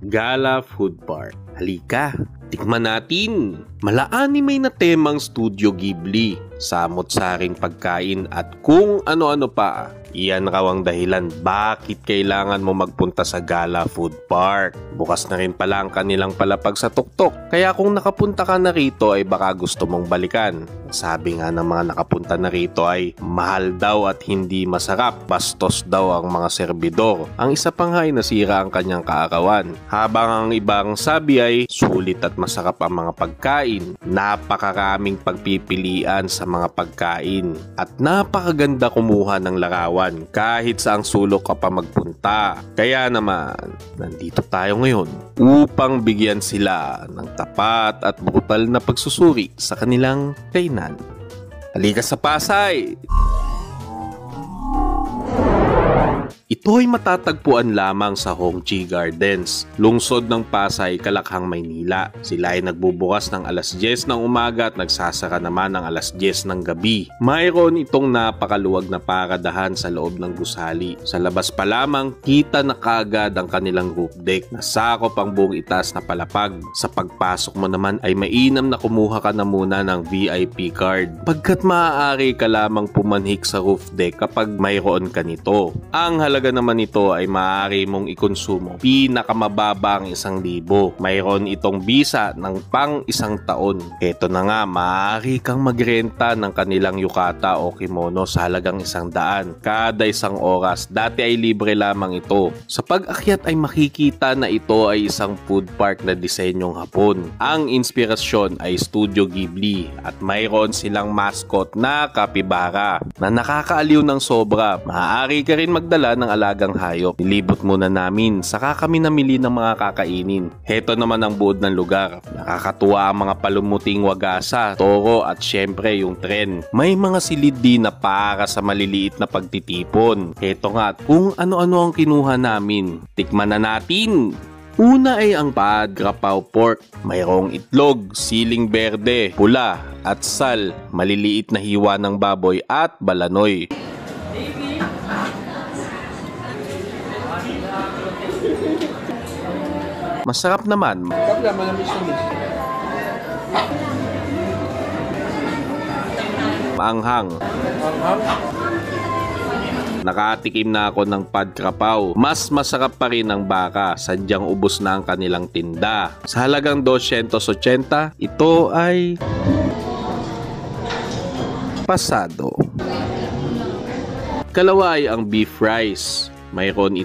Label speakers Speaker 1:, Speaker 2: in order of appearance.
Speaker 1: Gala Food Park. Halika, tikman natin! Mala-anime na temang Studio Ghibli, samot-saring pagkain at kung ano-ano pa. Iyan raw ang dahilan bakit kailangan mo magpunta sa Gala Food Park. Bukas na rin pala ang kanilang palapag sa tuktok, kaya kung nakapunta ka na rito ay baka gusto mong balikan. Sabi nga ng mga nakapunta na rito ay mahal daw at hindi masarap, bastos daw ang mga serbidor. Ang isa pa nga ay nasira ang kanyang kaarawan. Habang ang ibang sabi ay sulit at masarap ang mga pagkain. Napakaraming pagpipilian sa mga pagkain at napakaganda kumuha ng larawan kahit saang sulok ka pa magpunta. Kaya naman, nandito tayo ngayon upang bigyan sila ng tapat at brutal na pagsusuri sa kanilang kainan. Halika sa Pasay! Ito ay matatagpuan lamang sa Hongji Gardens, lungsod ng Pasay, Kalakhang, Maynila. Sila ay nagbubukas ng alas 10 ng umaga at nagsasara naman ng alas 10 ng gabi. Mayroon itong napakaluwag na paradahan sa loob ng gusali. Sa labas pa lamang, kita na kaagad ang kanilang roof deck na sakop ang buong itaas na palapag. Sa pagpasok mo naman ay mainam na kumuha ka na muna ng VIP card, pagkat maaari ka lamang pumanhik sa roof deck kapag mayroon ka nito. Ang halaga naman ito ay maaari mong ikonsumo pinakamababa ang 1,000. Mayroon itong bisa ng pang 1 taon. Ito na nga, maaari kang magrenta ng kanilang yukata o kimono sa halagang 100 kada 1 oras. Dati ay libre lamang ito. Sa pag-akyat ay makikita na ito ay isang food park na disenyong Hapon. Ang inspirasyon ay Studio Ghibli at mayroon silang mascot na kapibara na nakakaaliw ng sobra. Maaari ka rin magdala ng alagang hayop. Nilibot muna namin, saka kami namili ng mga kakainin. Heto naman ang buod ng lugar. Nakakatuwa ang mga palumuting wagasa, toro at syempre yung tren. May mga silid din na para sa maliliit na pagtitipon. Heto nga kung ano-ano ang kinuha namin. Tikman na natin! Una ay ang pad grapaw pork. Mayroong itlog, siling berde, pula at sal, maliliit na hiwa ng baboy at balanoy. Masarap naman. Maanghang. Nakatikim na ako ng pad krapaw. Mas masarap pa rin ang baka. Sadyang ubos na ang kanilang tinda. Sa halagang 280, ito ay pasado. Kalawa ay ang beef rice. Mayroon